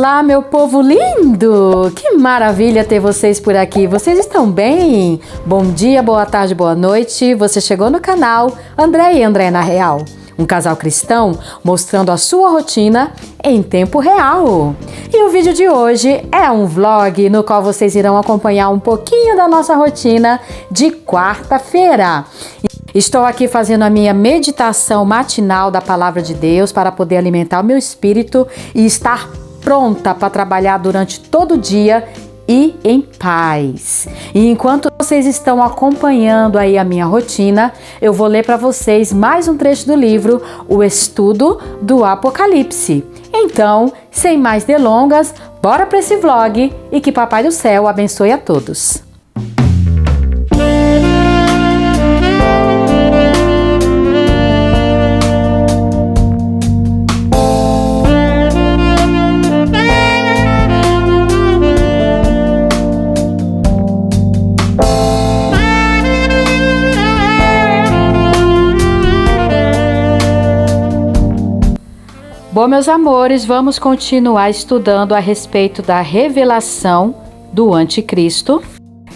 Olá, meu povo lindo! Que maravilha ter vocês por aqui. Vocês estão bem? Bom dia, boa tarde, boa noite. Você chegou no canal André e André na Real, um casal cristão mostrando a sua rotina em tempo real. E o vídeo de hoje é um vlog no qual vocês irão acompanhar um pouquinho da nossa rotina de quarta-feira. Estou aqui fazendo a minha meditação matinal da Palavra de Deus para poder alimentar o meu espírito e estar pronta para trabalhar durante todo o dia e em paz. E enquanto vocês estão acompanhando aí a minha rotina, eu vou ler para vocês mais um trecho do livro O Estudo do Apocalipse. Então, sem mais delongas, bora para esse vlog e que Papai do Céu abençoe a todos. Bom, meus amores, vamos continuar estudando a respeito da revelação do Anticristo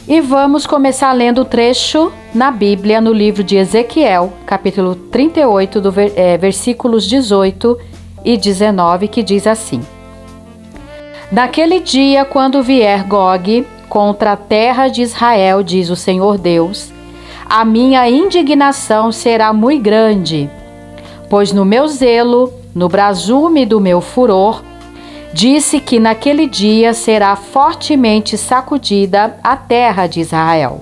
e vamos começar lendo o trecho na Bíblia, no livro de Ezequiel, capítulo 38, versículos 18 e 19, que diz assim: Naquele dia, quando vier Gog contra a terra de Israel, diz o Senhor Deus, a minha indignação será muito grande, pois no meu zelo, no brasume do meu furor, disse que naquele dia será fortemente sacudida a terra de Israel.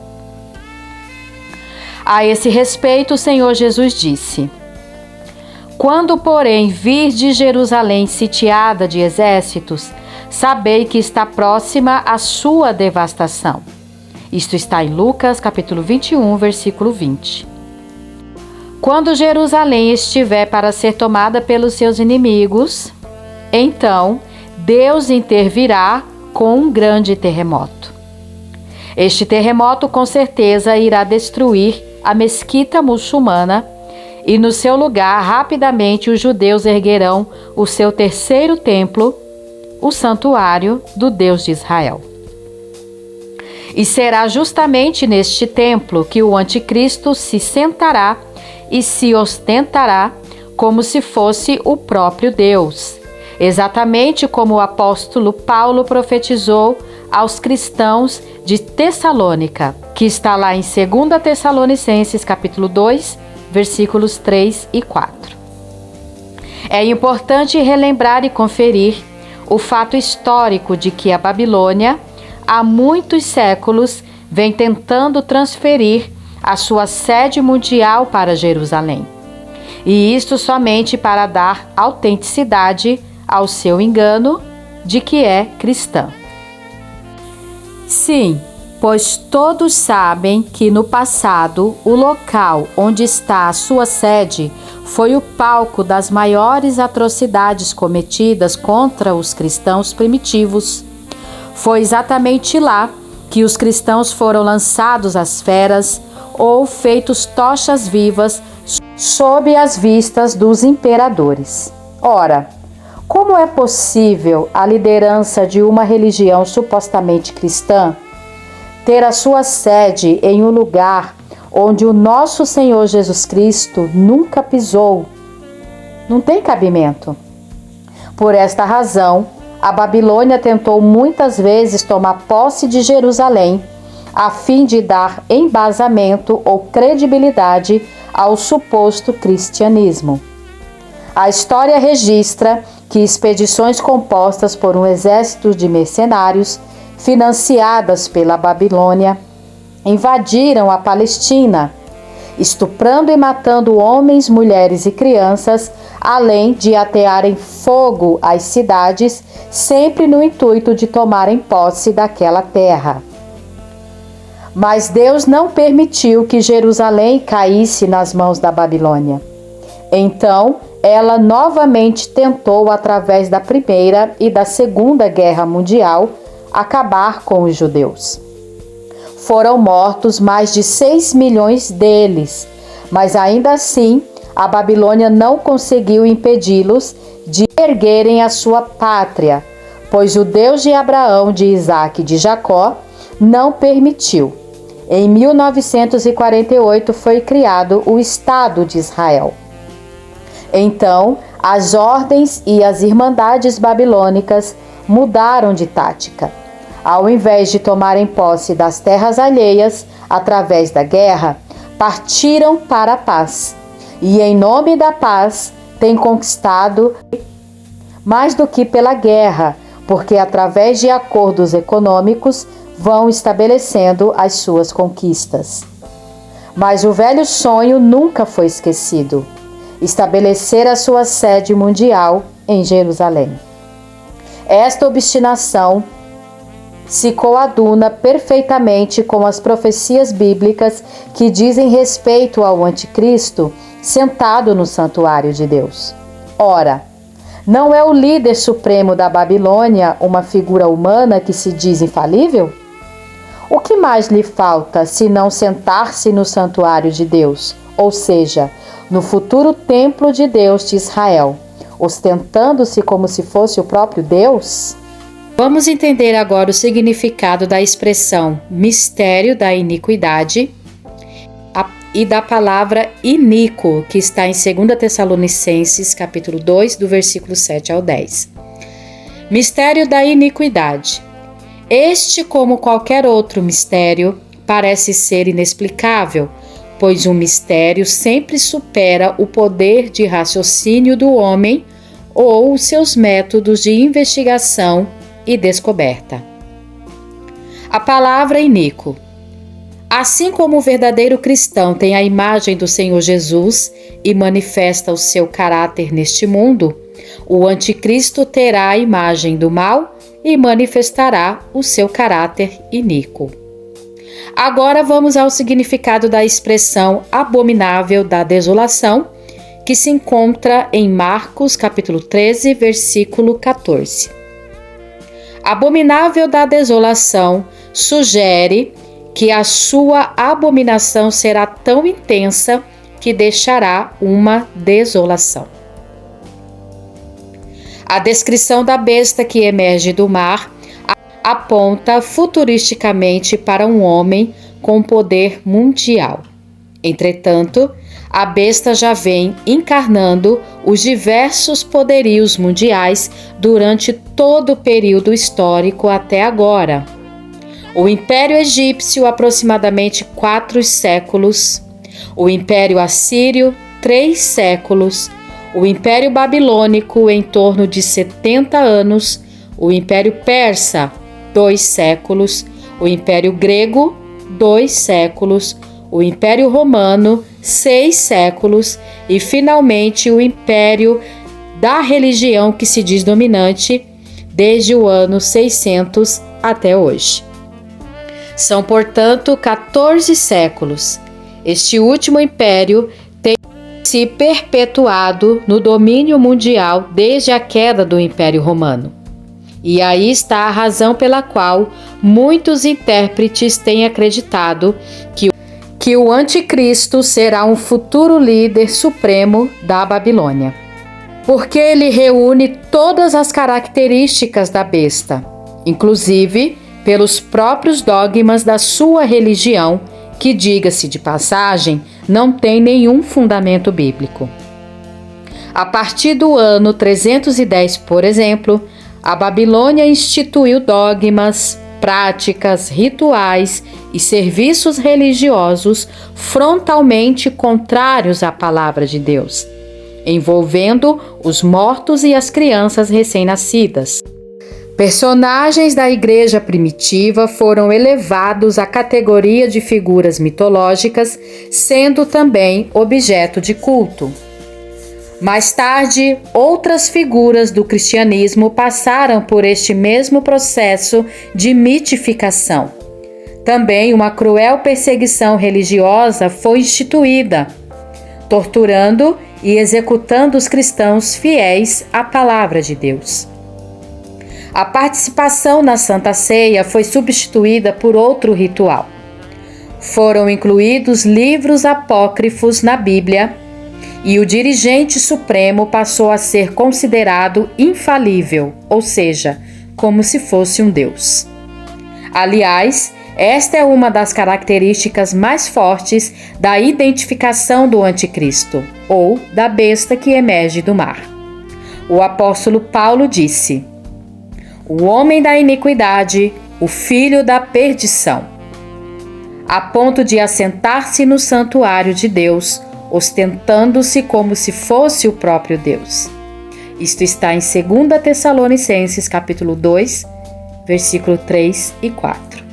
A esse respeito, o Senhor Jesus disse: Quando, porém, vir de Jerusalém sitiada de exércitos, sabei que está próxima a sua devastação. Isto está em Lucas, capítulo 21, versículo 20. Quando Jerusalém estiver para ser tomada pelos seus inimigos, então Deus intervirá com um grande terremoto. Este terremoto com certeza irá destruir a mesquita muçulmana e no seu lugar rapidamente os judeus erguerão o seu terceiro templo, o santuário do Deus de Israel. E será justamente neste templo que o anticristo se sentará e se ostentará como se fosse o próprio Deus, exatamente como o apóstolo Paulo profetizou aos cristãos de Tessalônica, que está lá em 2 Tessalonicenses capítulo 2, versículos 3 e 4. É importante relembrar e conferir o fato histórico de que a Babilônia, há muitos séculos, vem tentando transferir a sua sede mundial para Jerusalém. E isto somente para dar autenticidade ao seu engano de que é cristã. Sim, pois todos sabem que no passado o local onde está a sua sede foi o palco das maiores atrocidades cometidas contra os cristãos primitivos. Foi exatamente lá que os cristãos foram lançados às feras ou feitos tochas vivas sob as vistas dos imperadores. Ora, como é possível a liderança de uma religião supostamente cristã ter a sua sede em um lugar onde o nosso Senhor Jesus Cristo nunca pisou? Não tem cabimento. Por esta razão, a Babilônia tentou muitas vezes tomar posse de Jerusalém, a fim de dar embasamento ou credibilidade ao suposto cristianismo. A história registra que expedições compostas por um exército de mercenários, financiadas pela Babilônia, invadiram a Palestina, estuprando e matando homens, mulheres e crianças, além de atearem fogo às cidades, sempre no intuito de tomarem posse daquela terra. Mas Deus não permitiu que Jerusalém caísse nas mãos da Babilônia. Então, ela novamente tentou, através da Primeira e da Segunda Guerra Mundial, acabar com os judeus. Foram mortos mais de 6 milhões deles, mas ainda assim, a Babilônia não conseguiu impedi-los de erguerem a sua pátria, pois o Deus de Abraão, de Isaque e de Jacó não permitiu. Em 1948 foi criado o Estado de Israel. Então, as ordens e as irmandades babilônicas mudaram de tática. Ao invés de tomarem posse das terras alheias através da guerra, partiram para a paz. E em nome da paz, têm conquistado mais do que pela guerra, porque através de acordos econômicos vão estabelecendo as suas conquistas. Mas o velho sonho nunca foi esquecido: estabelecer a sua sede mundial em Jerusalém. Esta obstinação se coaduna perfeitamente com as profecias bíblicas que dizem respeito ao anticristo sentado no santuário de Deus. Ora, não é o líder supremo da Babilônia uma figura humana que se diz infalível? O que mais lhe falta senão sentar-se no santuário de Deus, ou seja, no futuro templo de Deus de Israel, ostentando-se como se fosse o próprio Deus? Vamos entender agora o significado da expressão mistério da iniquidade e da palavra iníquo, que está em 2 Tessalonicenses, capítulo 2, do versículo 7 ao 10. Mistério da iniquidade. Este, como qualquer outro mistério, parece ser inexplicável, pois um mistério sempre supera o poder de raciocínio do homem ou os seus métodos de investigação e descoberta. A palavra iníquo. Assim como o verdadeiro cristão tem a imagem do Senhor Jesus e manifesta o seu caráter neste mundo, o anticristo terá a imagem do mal e manifestará o seu caráter iníquo. Agora vamos ao significado da expressão abominável da desolação, que se encontra em Marcos capítulo 13, versículo 14. Abominável da desolação sugere que a sua abominação será tão intensa que deixará uma desolação. A descrição da besta que emerge do mar aponta futuristicamente para um homem com poder mundial. Entretanto, a besta já vem encarnando os diversos poderios mundiais durante todo o período histórico até agora. O Império Egípcio, aproximadamente 4 séculos, o Império Assírio, 3 séculos, o Império Babilônico, em torno de 70 anos, o Império Persa, 2 séculos, o Império Grego, 2 séculos, o Império Romano, 6 séculos e, finalmente, o Império da religião que se diz dominante desde o ano 600 até hoje. São, portanto, 14 séculos. Este último império tem se perpetuado no domínio mundial desde a queda do Império Romano. E aí está a razão pela qual muitos intérpretes têm acreditado que o anticristo será um futuro líder supremo da Babilônia, porque ele reúne todas as características da besta, inclusive pelos próprios dogmas da sua religião, que, diga-se de passagem, não tem nenhum fundamento bíblico. A partir do ano 310, por exemplo, a Babilônia instituiu dogmas, práticas, rituais e serviços religiosos frontalmente contrários à palavra de Deus, envolvendo os mortos e as crianças recém-nascidas. Personagens da igreja primitiva foram elevados à categoria de figuras mitológicas, sendo também objeto de culto. Mais tarde, outras figuras do cristianismo passaram por este mesmo processo de mitificação. Também uma cruel perseguição religiosa foi instituída, torturando e executando os cristãos fiéis à palavra de Deus. A participação na Santa Ceia foi substituída por outro ritual. Foram incluídos livros apócrifos na Bíblia e o dirigente supremo passou a ser considerado infalível, ou seja, como se fosse um deus. Aliás, esta é uma das características mais fortes da identificação do anticristo, ou da besta que emerge do mar. O apóstolo Paulo disse: "O homem da iniquidade, o filho da perdição", a ponto de assentar-se no santuário de Deus, ostentando-se como se fosse o próprio Deus. Isto está em 2 Tessalonicenses, capítulo 2, versículo 3 e 4.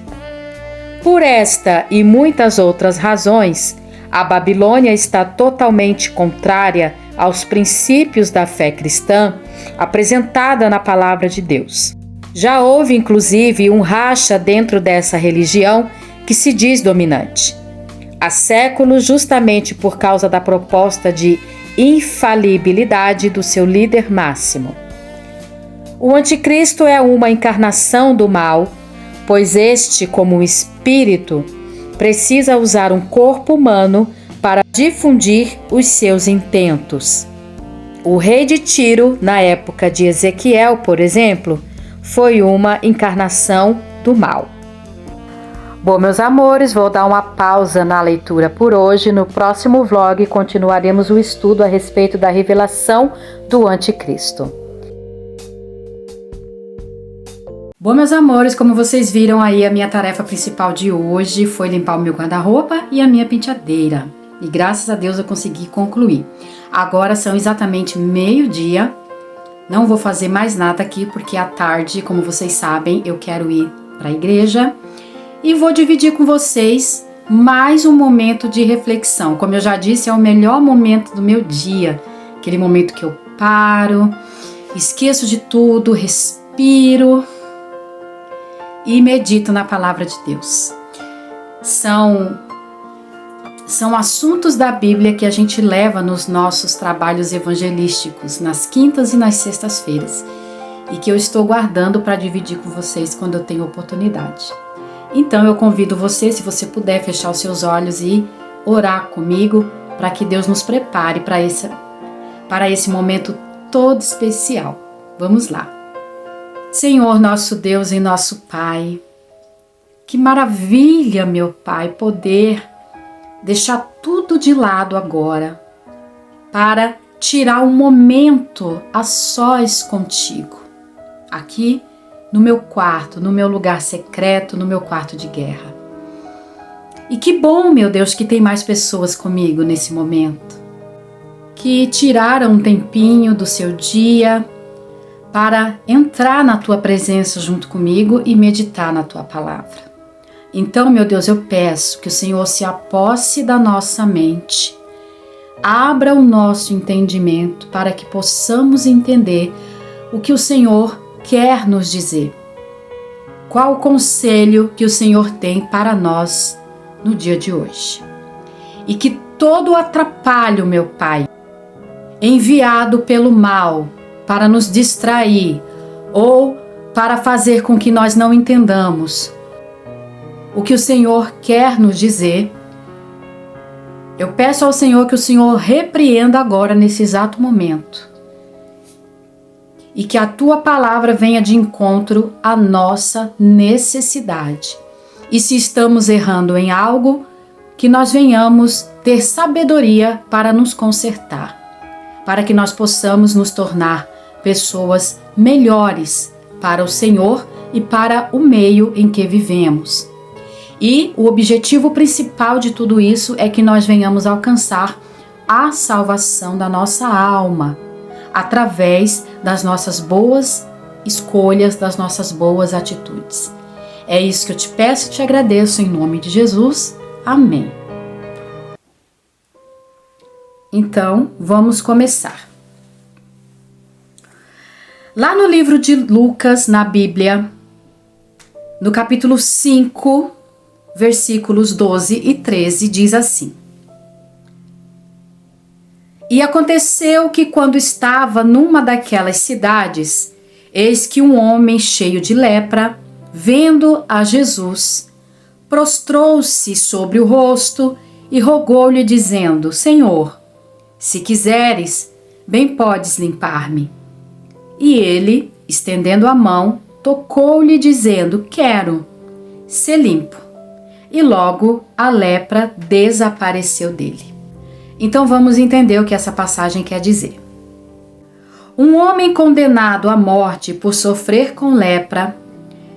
Por esta e muitas outras razões, a Babilônia está totalmente contrária aos princípios da fé cristã apresentada na palavra de Deus. Já houve, inclusive, um racha dentro dessa religião que se diz dominante. Há séculos, justamente por causa da proposta de infalibilidade do seu líder máximo. O anticristo é uma encarnação do mal, pois este, como um espírito, precisa usar um corpo humano para difundir os seus intentos. O rei de Tiro, na época de Ezequiel, por exemplo, foi uma encarnação do mal. Bom, meus amores, vou dar uma pausa na leitura por hoje. No próximo vlog continuaremos o estudo a respeito da revelação do anticristo. Bom, meus amores, como vocês viram aí, a minha tarefa principal de hoje foi limpar o meu guarda-roupa e a minha penteadeira. E graças a Deus eu consegui concluir. Agora são exatamente meio-dia. Não vou fazer mais nada aqui porque à tarde, como vocês sabem, eu quero ir para a igreja. E vou dividir com vocês mais um momento de reflexão. Como eu já disse, é o melhor momento do meu dia. Aquele momento que eu paro, esqueço de tudo, respiro e medito na palavra de Deus. São assuntos da Bíblia que a gente leva nos nossos trabalhos evangelísticos, nas quintas e nas sextas-feiras, e que eu estou guardando para dividir com vocês quando eu tenho oportunidade. Então eu convido você, se você puder, fechar os seus olhos e orar comigo para que Deus nos prepare para esse momento todo especial. Vamos lá. Senhor, nosso Deus e nosso Pai, que maravilha, meu Pai, poder deixar tudo de lado agora para tirar um momento a sós contigo, aqui no meu quarto, no meu lugar secreto, no meu quarto de guerra. E que bom, meu Deus, que tem mais pessoas comigo nesse momento, que tiraram um tempinho do seu dia para entrar na tua presença junto comigo e meditar na tua palavra. Então, meu Deus, eu peço que o Senhor se aposse da nossa mente, abra o nosso entendimento para que possamos entender o que o Senhor quer nos dizer. Qual o conselho que o Senhor tem para nós no dia de hoje? E que todo o atrapalho, meu Pai, enviado pelo mal para nos distrair ou para fazer com que nós não entendamos o que o Senhor quer nos dizer, eu peço ao Senhor que o Senhor repreenda agora nesse exato momento e que a tua palavra venha de encontro à nossa necessidade. E se estamos errando em algo, que nós venhamos ter sabedoria para nos consertar, para que nós possamos nos tornar pessoas melhores para o Senhor e para o meio em que vivemos. E o objetivo principal de tudo isso é que nós venhamos alcançar a salvação da nossa alma, através das nossas boas escolhas, das nossas boas atitudes. É isso que eu te peço e te agradeço em nome de Jesus. Amém. Então, vamos começar. Lá no livro de Lucas, na Bíblia, no capítulo 5, versículos 12 e 13, diz assim: E aconteceu que quando estava numa daquelas cidades, eis que um homem cheio de lepra, vendo a Jesus, prostrou-se sobre o rosto e rogou-lhe, dizendo: Senhor, se quiseres, bem podes limpar-me. E ele, estendendo a mão, tocou-lhe dizendo: quero ser limpo. E logo a lepra desapareceu dele. Então vamos entender o que essa passagem quer dizer. Um homem condenado à morte por sofrer com lepra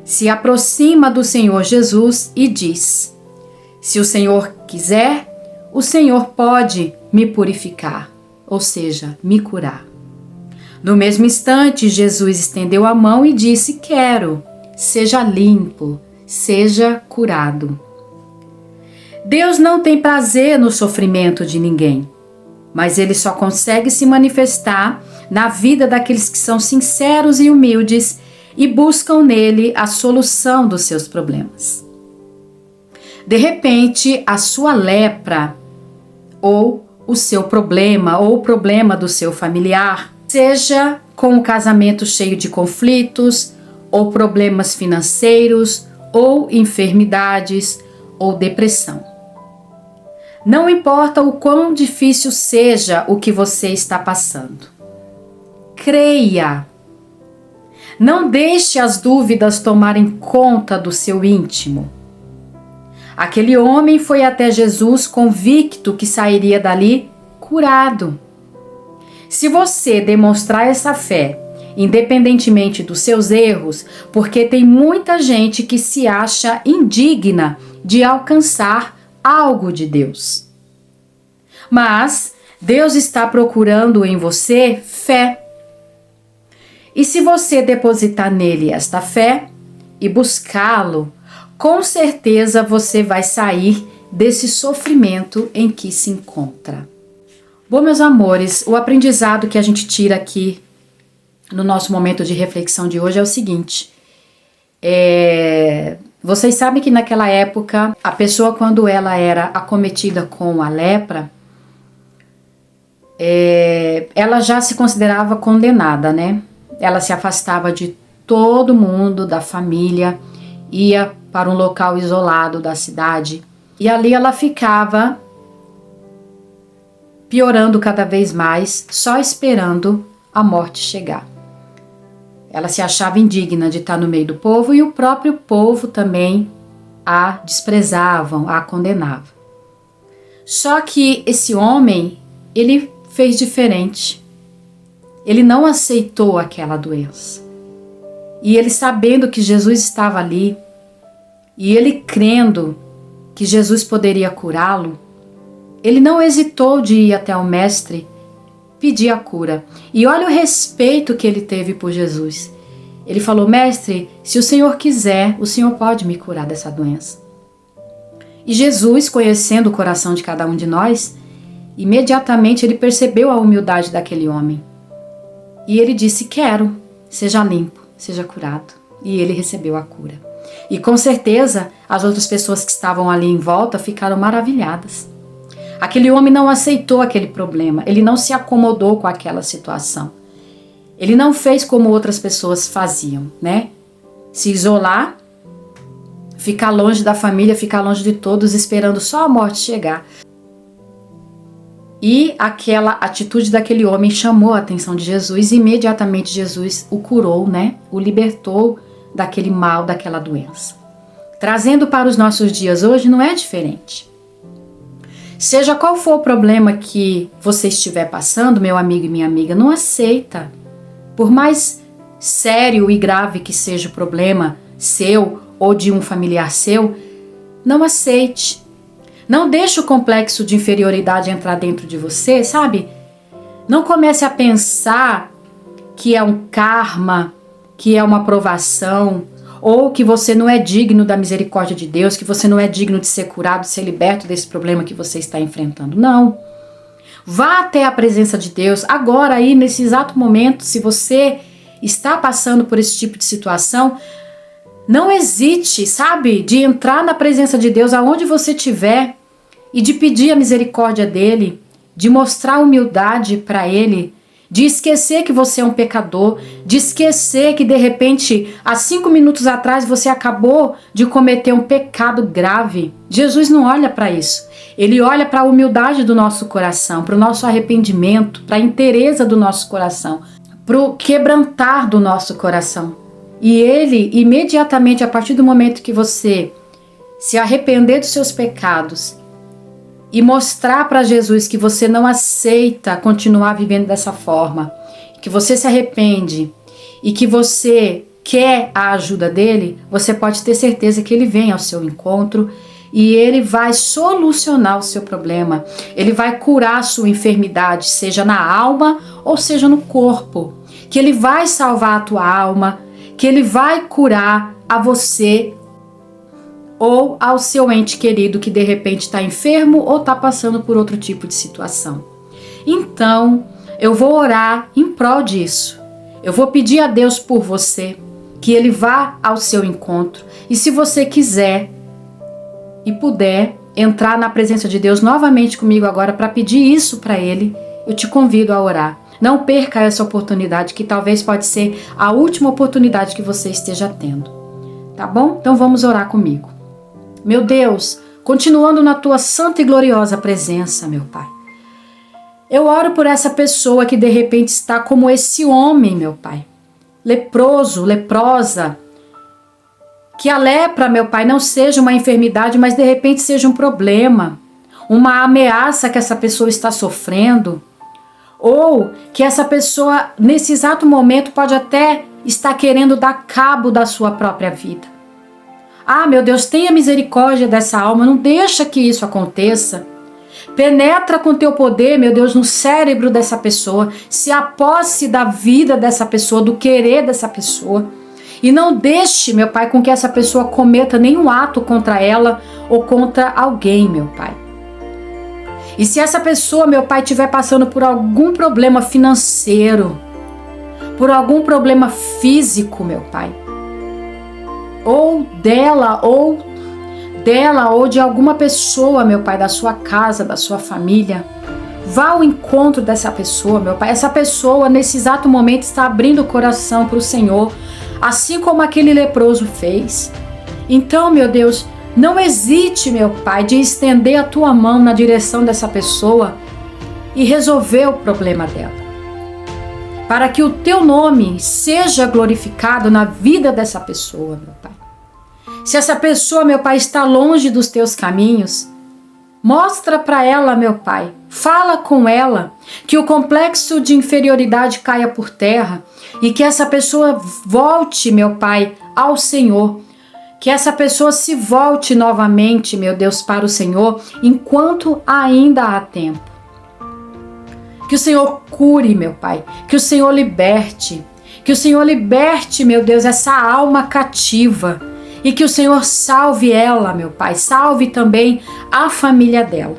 se aproxima do Senhor Jesus e diz: se o Senhor quiser, o Senhor pode me purificar, ou seja, me curar. No mesmo instante, Jesus estendeu a mão e disse: quero, seja limpo, seja curado. Deus não tem prazer no sofrimento de ninguém, mas Ele só consegue se manifestar na vida daqueles que são sinceros e humildes e buscam nele a solução dos seus problemas. De repente, a sua lepra, ou o seu problema, ou o problema do seu familiar, seja com um casamento cheio de conflitos, ou problemas financeiros, ou enfermidades, ou depressão. Não importa o quão difícil seja o que você está passando. Creia. Não deixe as dúvidas tomarem conta do seu íntimo. Aquele homem foi até Jesus convicto que sairia dali curado. Se você demonstrar essa fé, independentemente dos seus erros, porque tem muita gente que se acha indigna de alcançar algo de Deus. Mas Deus está procurando em você fé. E se você depositar nele esta fé e buscá-lo, com certeza você vai sair desse sofrimento em que se encontra. Bom, meus amores, o aprendizado que a gente tira aqui no nosso momento de reflexão de hoje é o seguinte. Vocês sabem que naquela época, a pessoa, quando ela era acometida com a lepra, ela já se considerava condenada, né? Ela se afastava de todo mundo, da família, ia para um local isolado da cidade e ali ela ficava piorando cada vez mais, só esperando a morte chegar. Ela se achava indigna de estar no meio do povo e o próprio povo também a desprezavam, a condenavam. Só que esse homem, ele fez diferente. Ele não aceitou aquela doença. E ele, sabendo que Jesus estava ali, e ele crendo que Jesus poderia curá-lo, ele não hesitou de ir até o mestre pedir a cura. E olha o respeito que ele teve por Jesus. Ele falou: mestre, se o Senhor quiser, o Senhor pode me curar dessa doença. E Jesus, conhecendo o coração de cada um de nós, imediatamente ele percebeu a humildade daquele homem. E ele disse: quero, seja limpo, seja curado. E ele recebeu a cura. E com certeza as outras pessoas que estavam ali em volta ficaram maravilhadas. Aquele homem não aceitou aquele problema, ele não se acomodou com aquela situação. Ele não fez como outras pessoas faziam, né? Se isolar, ficar longe da família, ficar longe de todos, esperando só a morte chegar. E aquela atitude daquele homem chamou a atenção de Jesus e imediatamente Jesus o curou, né? O libertou daquele mal, daquela doença. Trazendo para os nossos dias hoje não é diferente. Seja qual for o problema que você estiver passando, meu amigo e minha amiga, não aceita. Por mais sério e grave que seja o problema seu ou de um familiar seu, não aceite. Não deixe o complexo de inferioridade entrar dentro de você, sabe? Não comece a pensar que é um karma, que é uma provação, ou que você não é digno da misericórdia de Deus, que você não é digno de ser curado, de ser liberto desse problema que você está enfrentando. Não. Vá até a presença de Deus agora aí, nesse exato momento. Se você está passando por esse tipo de situação, não hesite, sabe, de entrar na presença de Deus aonde você estiver e de pedir a misericórdia dele, de mostrar humildade para ele, de esquecer que você é um pecador, de esquecer que de repente, há 5 minutos atrás, você acabou de cometer um pecado grave. Jesus não olha para isso. Ele olha para a humildade do nosso coração, para o nosso arrependimento, para a inteireza do nosso coração, para o quebrantar do nosso coração. E ele, imediatamente, a partir do momento que você se arrepender dos seus pecados e mostrar para Jesus que você não aceita continuar vivendo dessa forma, que você se arrepende e que você quer a ajuda dele, você pode ter certeza que ele vem ao seu encontro e ele vai solucionar o seu problema. Ele vai curar a sua enfermidade, seja na alma ou seja no corpo. Que ele vai salvar a tua alma, que ele vai curar a você ou ao seu ente querido que de repente está enfermo ou está passando por outro tipo de situação. Então, eu vou orar em prol disso. Eu vou pedir a Deus por você, que ele vá ao seu encontro. E se você quiser e puder entrar na presença de Deus novamente comigo agora para pedir isso para ele, eu te convido a orar. Não perca essa oportunidade, que talvez pode ser a última oportunidade que você esteja tendo. Tá bom? Então vamos orar comigo. Meu Deus, continuando na tua santa e gloriosa presença, meu Pai. Eu oro por essa pessoa que de repente está como esse homem, meu Pai. Leproso, leprosa. Que a lepra, meu Pai, não seja uma enfermidade, mas de repente seja um problema. Uma ameaça que essa pessoa está sofrendo. Ou que essa pessoa, nesse exato momento, pode até estar querendo dar cabo da sua própria vida. Ah, meu Deus, tenha misericórdia dessa alma, não deixa que isso aconteça. Penetra com teu poder, meu Deus, no cérebro dessa pessoa, se aposse da vida dessa pessoa, do querer dessa pessoa. E não deixe, meu Pai, com que essa pessoa cometa nenhum ato contra ela ou contra alguém, meu Pai. E se essa pessoa, meu Pai, estiver passando por algum problema financeiro, por algum problema físico, meu Pai, ou dela ou de alguma pessoa, meu Pai, da sua casa, da sua família, vá ao encontro dessa pessoa, meu Pai. Essa pessoa, nesse exato momento, está abrindo o coração para o Senhor, assim como aquele leproso fez. Então, meu Deus, não hesite, meu Pai, de estender a tua mão na direção dessa pessoa e resolver o problema dela. Para que o teu nome seja glorificado na vida dessa pessoa, meu Pai. Se essa pessoa, meu Pai, está longe dos teus caminhos, mostra para ela, meu Pai, fala com ela, que o complexo de inferioridade caia por terra e que essa pessoa volte, meu Pai, ao Senhor. Que essa pessoa se volte novamente, meu Deus, para o Senhor, enquanto ainda há tempo. Que o Senhor cure, meu Pai, que o Senhor liberte, meu Deus, essa alma cativa. E que o Senhor salve ela, meu Pai, salve também a família dela.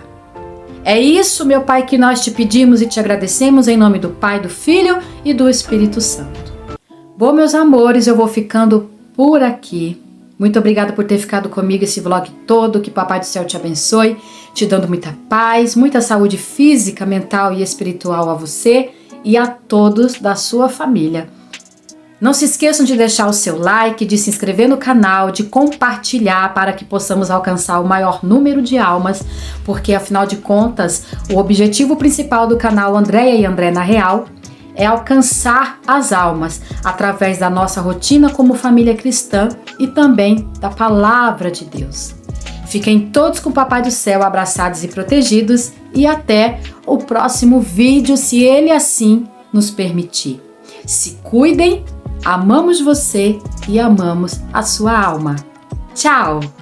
É isso, meu Pai, que nós te pedimos e te agradecemos em nome do Pai, do Filho e do Espírito Santo. Bom, meus amores, eu vou ficando por aqui. Muito obrigada por ter ficado comigo esse vlog todo, que Papai do Céu te abençoe, te dando muita paz, muita saúde física, mental e espiritual a você e a todos da sua família. Não se esqueçam de deixar o seu like, de se inscrever no canal, de compartilhar para que possamos alcançar o maior número de almas, porque afinal de contas, o objetivo principal do canal Andréia e André na Real é alcançar as almas através da nossa rotina como família cristã e também da palavra de Deus. Fiquem todos com o Papai do Céu abraçados e protegidos e até o próximo vídeo, se Ele assim nos permitir. Se cuidem, amamos você e amamos a sua alma. Tchau!